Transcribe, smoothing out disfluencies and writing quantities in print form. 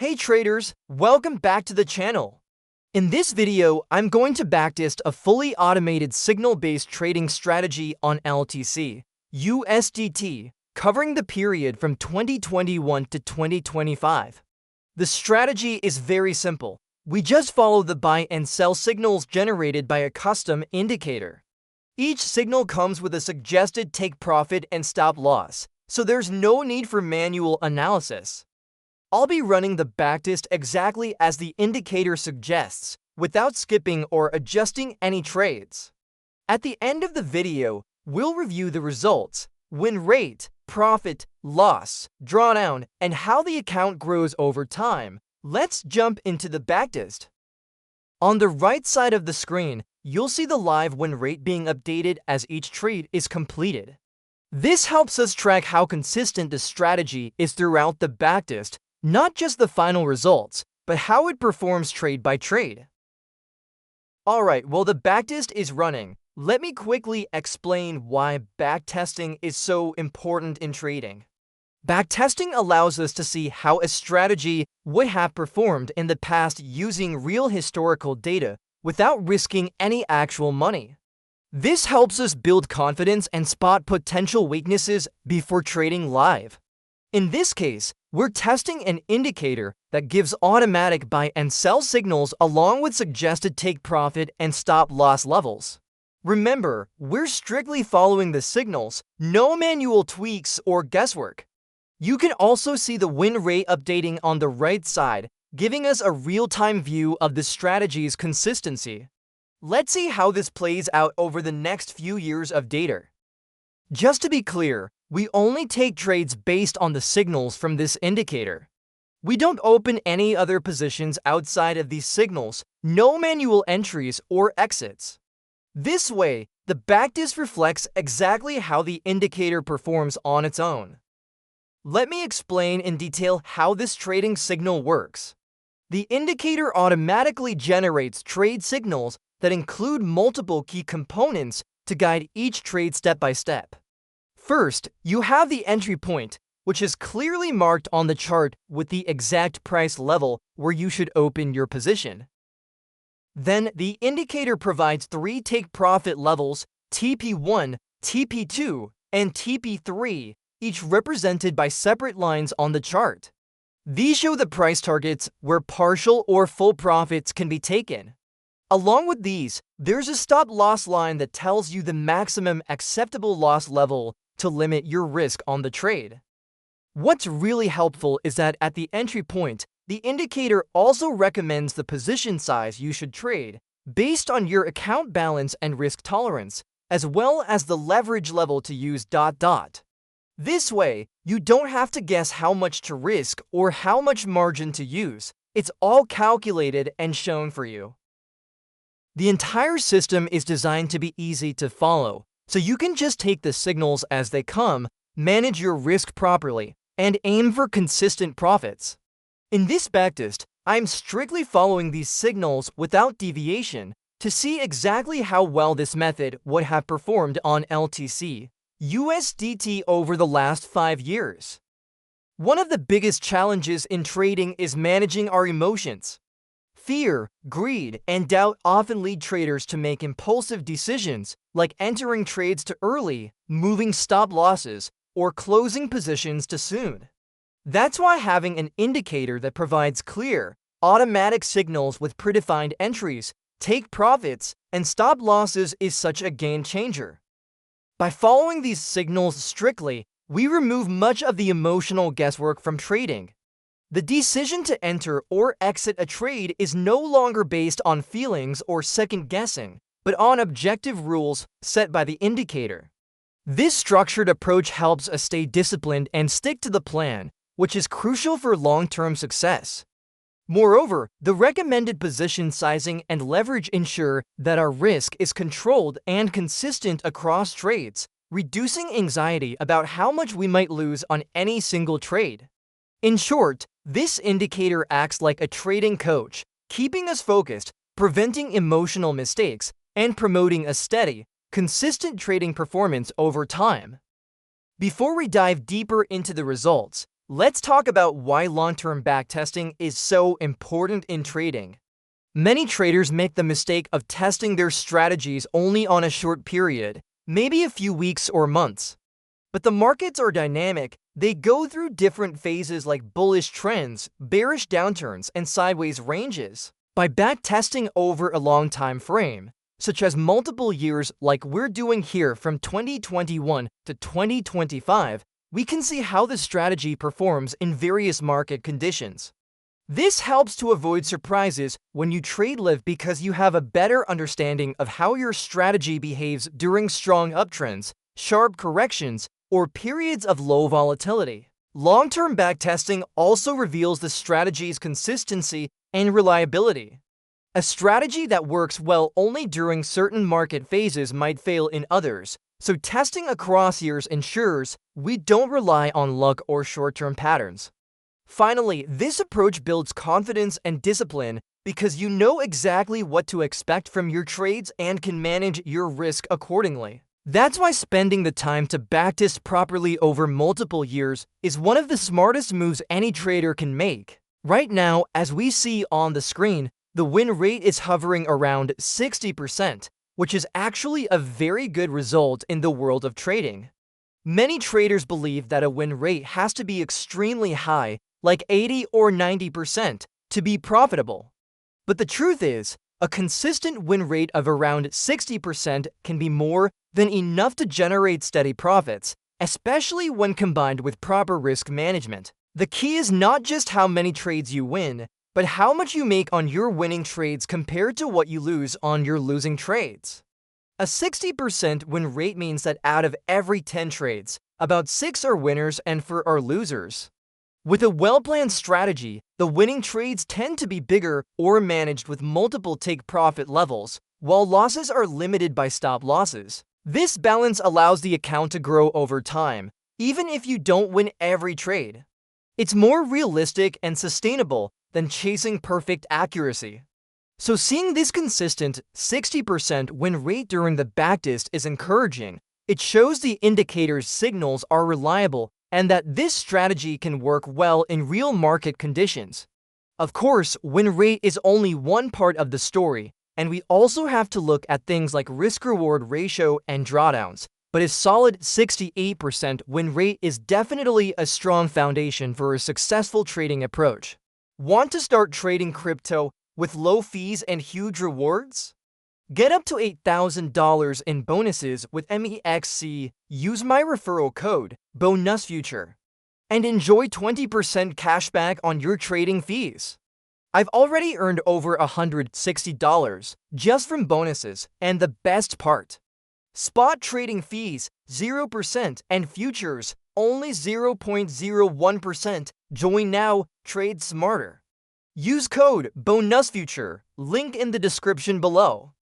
Hey traders, welcome back to the channel. In this video, I'm going to backtest a fully automated signal-based trading strategy on LTC, USDT, covering the period from 2021 to 2025. The strategy is very simple. We just follow the buy and sell signals generated by a custom indicator. Each signal comes with a suggested take profit and stop loss, so there's no need for manual analysis. I'll be running the backtest exactly as the indicator suggests, without skipping or adjusting any trades. At the end of the video, we'll review the results, win rate, profit, loss, drawdown, and how the account grows over time. Let's jump into the backtest. On the right side of the screen, you'll see the live win rate being updated as each trade is completed. This helps us track how consistent the strategy is throughout the backtest, not just the final results, but how it performs trade by trade. Alright, while the backtest is running, let me quickly explain why backtesting is so important in trading. Backtesting allows us to see how a strategy would have performed in the past using real historical data without risking any actual money. This helps us build confidence and spot potential weaknesses before trading live. In this case, we're testing an indicator that gives automatic buy and sell signals along with suggested take profit and stop loss levels. Remember, we're strictly following the signals, no manual tweaks or guesswork. You can also see the win rate updating on the right side, giving us a real-time view of the strategy's consistency. Let's see how this plays out over the next few years of data. Just to be clear, we only take trades based on the signals from this indicator. We don't open any other positions outside of these signals, no manual entries or exits. This way, the backtest reflects exactly how the indicator performs on its own. Let me explain in detail how this trading signal works. The indicator automatically generates trade signals that include multiple key components to guide each trade step by step. First, you have the entry point, which is clearly marked on the chart with the exact price level where you should open your position. Then, the indicator provides three take profit levels, TP1, TP2, and TP3, each represented by separate lines on the chart. These show the price targets where partial or full profits can be taken. Along with these, there's a stop loss line that tells you the maximum acceptable loss level to limit your risk on the trade. What's really helpful is that at the entry point, the indicator also recommends the position size you should trade based on your account balance and risk tolerance, as well as the leverage level to use. This way, you don't have to guess how much to risk or how much margin to use. It's all calculated and shown for you. The entire system is designed to be easy to follow, so you can just take the signals as they come, manage your risk properly, and aim for consistent profits. In this backtest, I'm strictly following these signals without deviation to see exactly how well this method would have performed on LTC, USDT over the last 5 years. One of the biggest challenges in trading is managing our emotions. Fear, greed, and doubt often lead traders to make impulsive decisions like entering trades too early, moving stop losses, or closing positions too soon. That's why having an indicator that provides clear, automatic signals with predefined entries, take profits, and stop losses is such a game changer. By following these signals strictly, we remove much of the emotional guesswork from trading. The decision to enter or exit a trade is no longer based on feelings or second guessing, but on objective rules set by the indicator. This structured approach helps us stay disciplined and stick to the plan, which is crucial for long-term success. Moreover, the recommended position sizing and leverage ensure that our risk is controlled and consistent across trades, reducing anxiety about how much we might lose on any single trade. In short, this indicator acts like a trading coach, keeping us focused, preventing emotional mistakes, and promoting a steady, consistent trading performance over time. Before we dive deeper into the results, Let's talk about why long-term backtesting is so important in trading. Many traders make the mistake of testing their strategies only on a short period, maybe a few weeks or months. But the markets are dynamic. They go through different phases like bullish trends, bearish downturns, and sideways ranges. By backtesting over a long time frame, such as multiple years like we're doing here from 2021 to 2025, we can see how the strategy performs in various market conditions. This helps to avoid surprises when you trade live because you have a better understanding of how your strategy behaves during strong uptrends, sharp corrections, or periods of low volatility. Long-term backtesting also reveals the strategy's consistency and reliability. A strategy that works well only during certain market phases might fail in others, so testing across years ensures we don't rely on luck or short-term patterns. Finally, this approach builds confidence and discipline because you know exactly what to expect from your trades and can manage your risk accordingly. That's why spending the time to backtest properly over multiple years is one of the smartest moves any trader can make. Right now, as we see on the screen, the win rate is hovering around 60%, which is actually a very good result in the world of trading. Many traders believe that a win rate has to be extremely high, like 80 or 90%, to be profitable. But the truth is, a consistent win rate of around 60% can be more than enough to generate steady profits, especially when combined with proper risk management. The key is not just how many trades you win, but how much you make on your winning trades compared to what you lose on your losing trades. A 60% win rate means that out of every 10 trades, about 6 are winners and 4 are losers. With a well-planned strategy, the winning trades tend to be bigger or managed with multiple take-profit levels, while losses are limited by stop losses. This balance allows the account to grow over time, even if you don't win every trade. It's more realistic and sustainable than chasing perfect accuracy. So seeing this consistent 60% win rate during the backtest is encouraging. It shows the indicator's signals are reliable and that this strategy can work well in real market conditions. Of course, win rate is only one part of the story, and we also have to look at things like risk-reward ratio and drawdowns. But a solid 68% win rate is definitely a strong foundation for a successful trading approach. Want to start trading crypto with low fees and huge rewards? Get up to $8,000 in bonuses with MEXC. Use my referral code, BONUSFUTURE, and enjoy 20% cashback on your trading fees. I've already earned over $160 just from bonuses, and the best part, spot trading fees 0% and futures only 0.01%. Join now, trade smarter. Use code BONUSFUTURE, link in the description below.